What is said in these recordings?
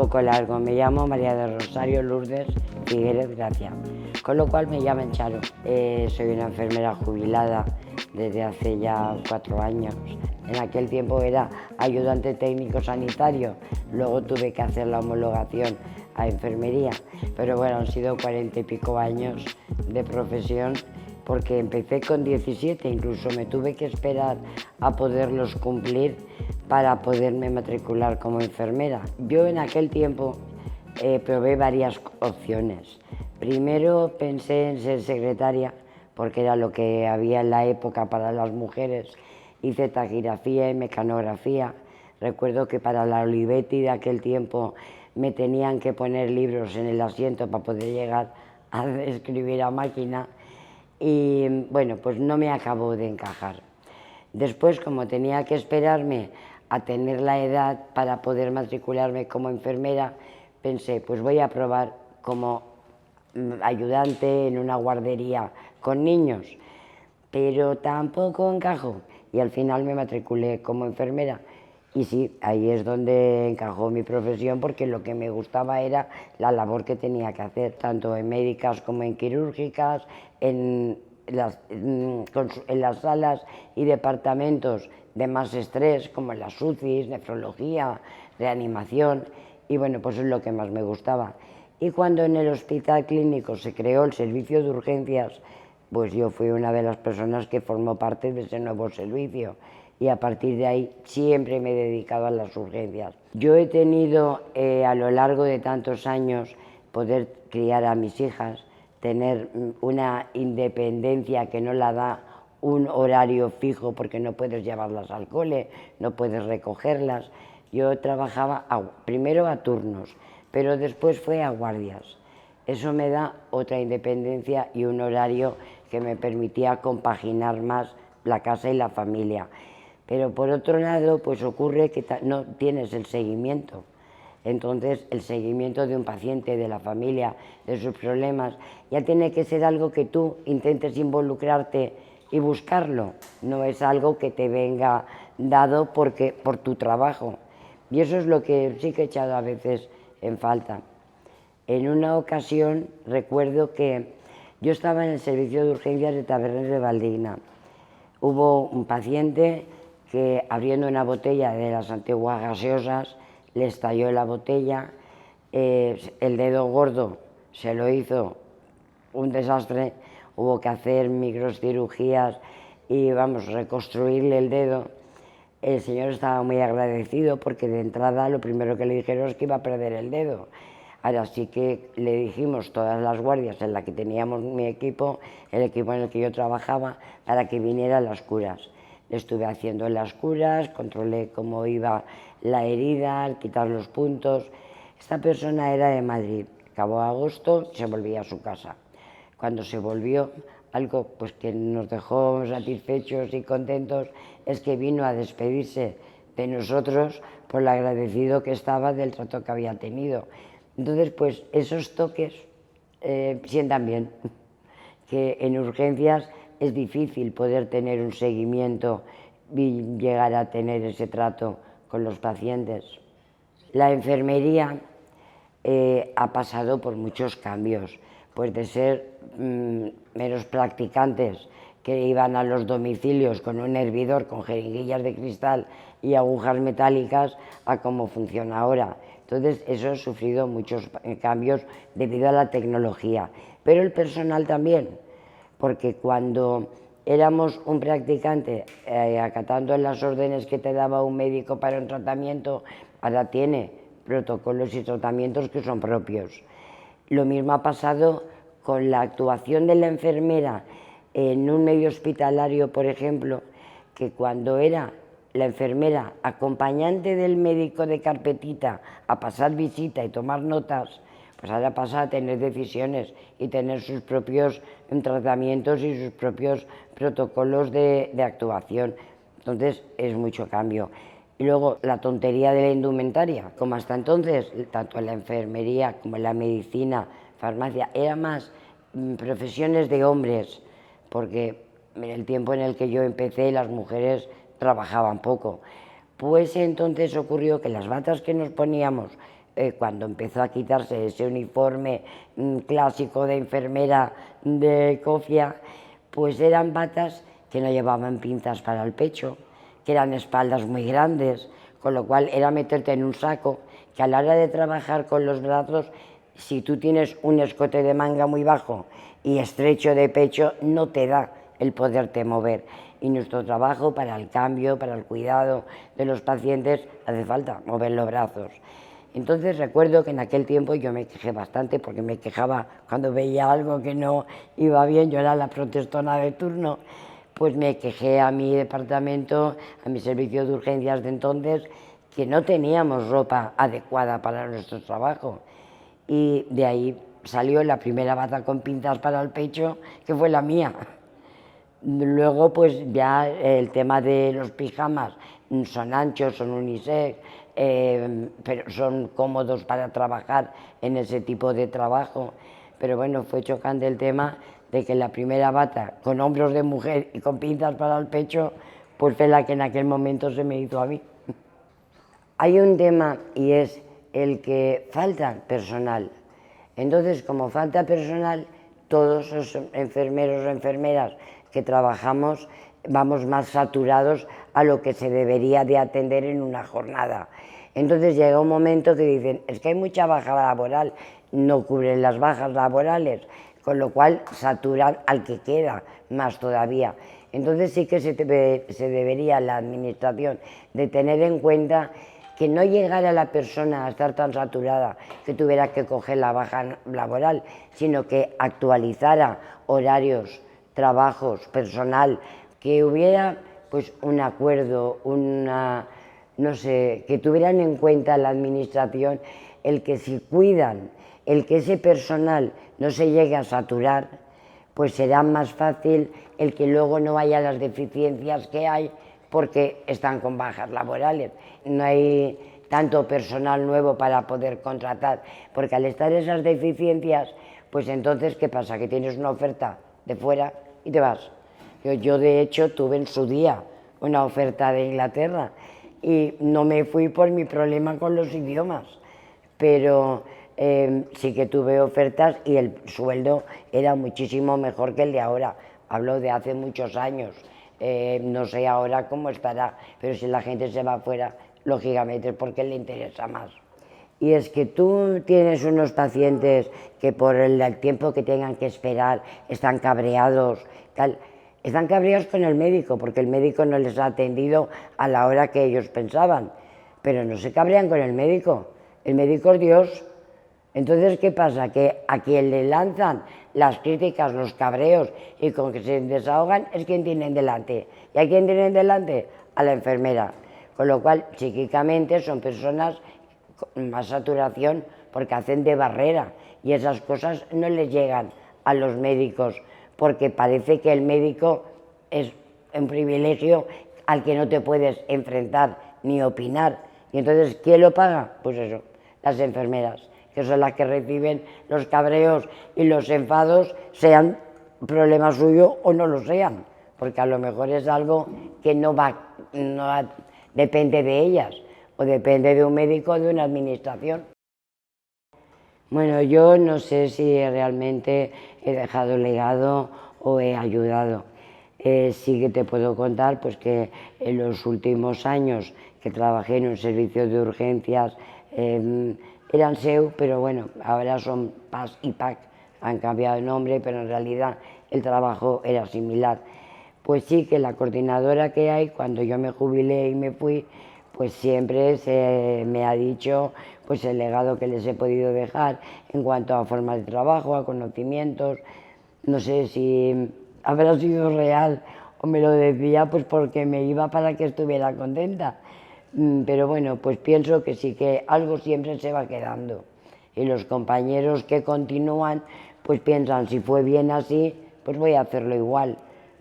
poco largo. Me llamo María del Rosario Lourdes Figueres Gracia, con lo cual me llaman Charo. Soy una enfermera jubilada desde hace ya 4 años. En aquel tiempo era ayudante técnico sanitario, luego tuve que hacer la homologación a enfermería, pero bueno, han sido 40 y pico años de profesión, porque empecé con 17, incluso me tuve que esperar a poderlos cumplir para poderme matricular como enfermera. Yo en aquel tiempo probé varias opciones. Primero pensé en ser secretaria, porque era lo que había en la época para las mujeres. Hice taquigrafía y mecanografía. Recuerdo que para la Olivetti de aquel tiempo me tenían que poner libros en el asiento para poder llegar a escribir a máquina. Y bueno, pues no me acabó de encajar. Después, como tenía que esperarme a tener la edad para poder matricularme como enfermera, pensé, pues voy a probar como ayudante en una guardería con niños, pero tampoco encajó y al final me matriculé como enfermera. Y sí, ahí es donde encajó mi profesión, porque lo que me gustaba era la labor que tenía que hacer, tanto en médicas como en quirúrgicas, en las salas y departamentos de más estrés, como en las UCIs, nefrología, reanimación, y bueno, pues es lo que más me gustaba. Y cuando en el hospital clínico se creó el servicio de urgencias, pues yo fui una de las personas que formó parte de ese nuevo servicio, y a partir de ahí siempre me he dedicado a las urgencias. Yo he tenido a lo largo de tantos años poder criar a mis hijas, tener una independencia que no la da un horario fijo, porque no puedes llevarlas al cole, no puedes recogerlas. Yo trabajaba primero a turnos, pero después fue a guardias. Eso me da otra independencia y un horario que me permitía compaginar más la casa y la familia. Pero por otro lado, pues ocurre que no tienes el seguimiento. Entonces, el seguimiento de un paciente, de la familia, de sus problemas, ya tiene que ser algo que tú intentes involucrarte y buscarlo. No es algo que te venga dado por tu trabajo. Y eso es lo que sí que he echado a veces en falta. En una ocasión recuerdo que yo estaba en el servicio de urgencias de Tabernes de Valdigna. Hubo un paciente que, abriendo una botella de las antiguas gaseosas, le estalló la botella, el dedo gordo se lo hizo un desastre, hubo que hacer microcirugías y reconstruirle el dedo. El señor estaba muy agradecido, porque de entrada lo primero que le dijeron es que iba a perder el dedo. Ahora sí que le dijimos, todas las guardias en las que teníamos mi equipo, el equipo en el que yo trabajaba, para que viniera a las curas. Le estuve haciendo las curas, controlé cómo iba la herida, al quitar los puntos. Esta persona era de Madrid, acabó agosto, se volvía a su casa. Cuando se volvió, algo pues que nos dejó satisfechos y contentos es que vino a despedirse de nosotros por lo agradecido que estaba del trato que había tenido. Entonces, pues esos toques sientan bien, que en urgencias es difícil poder tener un seguimiento y llegar a tener ese trato con los pacientes. La enfermería ha pasado por muchos cambios, pues de ser meros practicantes que iban a los domicilios con un hervidor, con jeringuillas de cristal y agujas metálicas, a cómo funciona ahora. Entonces, eso ha sufrido muchos cambios debido a la tecnología, pero el personal también, porque cuando éramos un practicante acatando las órdenes que te daba un médico para un tratamiento, ahora tiene protocolos y tratamientos que son propios. Lo mismo ha pasado con la actuación de la enfermera en un medio hospitalario, por ejemplo, que cuando era la enfermera acompañante del médico de carpetita a pasar visita y tomar notas, pues ahora pasa a tener decisiones y tener sus propios tratamientos y sus propios protocolos de actuación. Entonces es mucho cambio. Y luego la tontería de la indumentaria, como hasta entonces, tanto en la enfermería como en la medicina, farmacia, eran más profesiones de hombres, porque en el tiempo en el que yo empecé las mujeres trabajaban poco. Pues entonces ocurrió que las batas que nos poníamos cuando empezó a quitarse ese uniforme clásico de enfermera de cofia, pues eran batas que no llevaban pinzas para el pecho, que eran espaldas muy grandes, con lo cual era meterte en un saco, que a la hora de trabajar con los brazos, si tú tienes un escote de manga muy bajo y estrecho de pecho, no te da el poderte mover. Y nuestro trabajo para el cambio, para el cuidado de los pacientes, hace falta mover los brazos. Entonces recuerdo que en aquel tiempo yo me quejé bastante, porque me quejaba cuando veía algo que no iba bien, yo era la protestona de turno, pues me quejé a mi departamento, a mi servicio de urgencias de entonces, que no teníamos ropa adecuada para nuestro trabajo. Y de ahí salió la primera bata con pinzas para el pecho, que fue la mía. Luego pues ya el tema de los pijamas son anchos, son unisex, pero son cómodos para trabajar en ese tipo de trabajo. Pero bueno, fue chocante el tema de que la primera bata con hombros de mujer y con pinzas para el pecho, pues fue la que en aquel momento se me hizo a mí. Hay un tema y es el que falta personal. Entonces, como falta personal, todos los enfermeros o enfermeras que trabajamos vamos más saturados a lo que se debería de atender en una jornada. Entonces llega un momento que dicen, es que hay mucha baja laboral, no cubren las bajas laborales, con lo cual saturan al que queda más todavía. Entonces sí que se debería la administración de tener en cuenta que no llegara la persona a estar tan saturada que tuviera que coger la baja laboral, sino que actualizara horarios, trabajos, personal, que hubiera pues un acuerdo, no sé, que tuvieran en cuenta la administración el que si cuidan, el que ese personal no se llegue a saturar, pues será más fácil el que luego no haya las deficiencias que hay porque están con bajas laborales. No hay tanto personal nuevo para poder contratar, porque al estar esas deficiencias, pues entonces, ¿qué pasa? Que tienes una oferta de fuera y te vas. Yo de hecho tuve en su día una oferta de Inglaterra y no me fui por mi problema con los idiomas, pero sí que tuve ofertas y el sueldo era muchísimo mejor que el de ahora. Hablo de hace muchos años. No sé ahora cómo estará, pero si la gente se va afuera, lógicamente es porque le interesa más. Y es que tú tienes unos pacientes que por el tiempo que tengan que esperar están cabreados, tal. Están cabreados con el médico porque el médico no les ha atendido a la hora que ellos pensaban, pero no se cabrean con el médico es Dios. Entonces, ¿qué pasa? Que a quien le lanzan las críticas, los cabreos y con que se desahogan es quien tienen delante. ¿Y a quién tienen delante? A la enfermera. Con lo cual, psíquicamente son personas con más saturación porque hacen de barrera y esas cosas no les llegan a los médicos porque parece que el médico es un privilegio al que no te puedes enfrentar ni opinar. Y entonces, ¿quién lo paga? Pues eso, las enfermeras, que son las que reciben los cabreos y los enfados, sean problema suyo o no lo sean, porque a lo mejor es algo que no depende de ellas, o depende de un médico o de una administración. Bueno, yo no sé si realmente he dejado legado o he ayudado. Sí que te puedo contar pues, que en los últimos años que trabajé en un servicio de urgencias, eran SEU, pero bueno, ahora son PAS y PAC, han cambiado de nombre, pero en realidad el trabajo era similar. Pues sí que la coordinadora que hay, cuando yo me jubilé y me fui, pues siempre me ha dicho pues el legado que les he podido dejar en cuanto a formas de trabajo, a conocimientos. No sé si habrá sido real o me lo decía pues porque me iba para que estuviera contenta. Pero bueno, pues pienso que sí que algo siempre se va quedando. Y los compañeros que continúan pues piensan, si fue bien así, pues voy a hacerlo igual.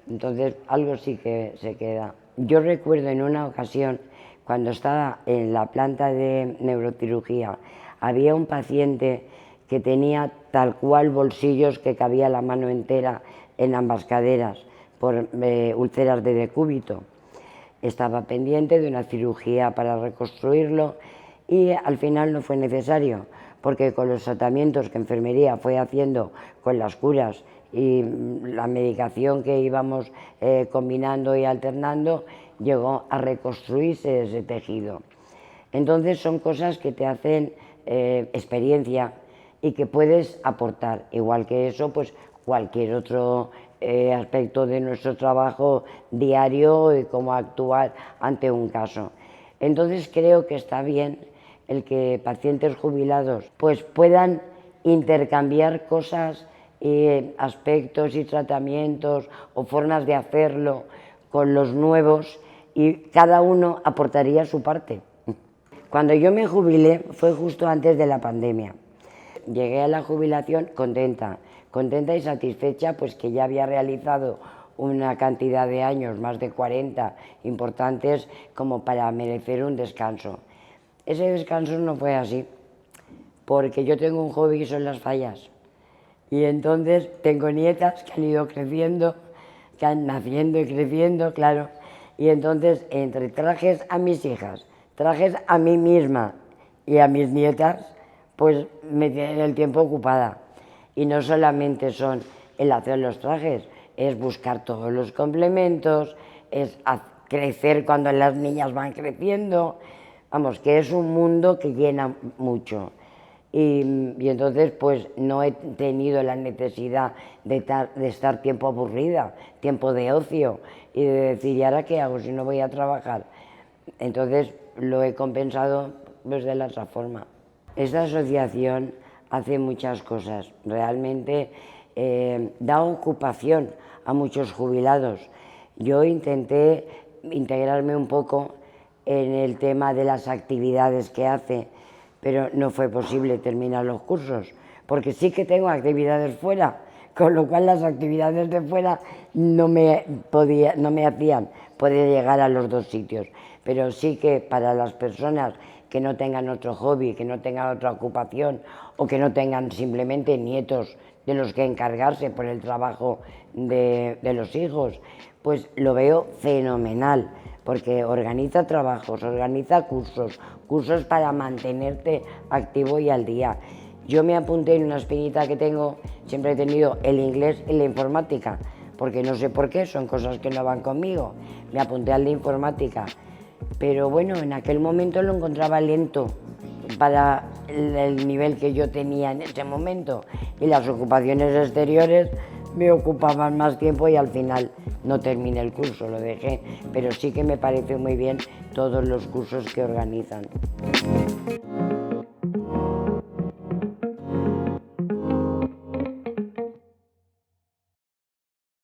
Entonces algo sí que se queda. Yo recuerdo en una ocasión, cuando estaba en la planta de neurocirugía, había un paciente que tenía tal cual bolsillos que cabía la mano entera en ambas caderas por úlceras de decúbito. Estaba pendiente de una cirugía para reconstruirlo y al final no fue necesario, porque con los tratamientos que enfermería fue haciendo, con las curas y la medicación que íbamos combinando y alternando, llegó a reconstruirse ese tejido. Entonces son cosas que te hacen experiencia y que puedes aportar, igual que eso, pues cualquier otro aspecto de nuestro trabajo diario y cómo actuar ante un caso. Entonces creo que está bien el que pacientes jubilados pues puedan intercambiar cosas, aspectos y tratamientos o formas de hacerlo con los nuevos, y cada uno aportaría su parte. Cuando yo me jubilé fue justo antes de la pandemia. Llegué a la jubilación contenta y satisfecha, pues que ya había realizado una cantidad de años, más de 40, importantes como para merecer un descanso. Ese descanso no fue así, porque yo tengo un hobby que son las fallas. Y entonces tengo nietas que han ido creciendo, que han naciendo y creciendo, claro. Y entonces, entre trajes a mis hijas, trajes a mí misma y a mis nietas, pues me tienen el tiempo ocupada. Y no solamente son el hacer los trajes, es buscar todos los complementos, es crecer cuando las niñas van creciendo. Vamos, que es un mundo que llena mucho. Y entonces pues no he tenido la necesidad de estar tiempo aburrida, tiempo de ocio, y de decir, ¿y ahora qué hago si no voy a trabajar? Entonces lo he compensado pues de la otra forma. Esta asociación hace muchas cosas, realmente da ocupación a muchos jubilados. Yo intenté integrarme un poco en el tema de las actividades que hace, pero no fue posible terminar los cursos, porque sí que tengo actividades fuera, con lo cual las actividades de fuera no me hacían poder llegar a los dos sitios. Pero sí que para las personas que no tengan otro hobby, que no tengan otra ocupación, o que no tengan simplemente nietos de los que encargarse por el trabajo de los hijos, pues lo veo fenomenal, porque organiza trabajos, organiza cursos para mantenerte activo y al día. Yo me apunté en una espinita que tengo, siempre he tenido el inglés y la informática, porque no sé por qué, son cosas que no van conmigo. Me apunté al de informática, pero bueno, en aquel momento lo encontraba lento para el nivel que yo tenía en ese momento, y las ocupaciones exteriores me ocupaban más tiempo y al final no terminé el curso, lo dejé, pero sí que me parece muy bien todos los cursos que organizan.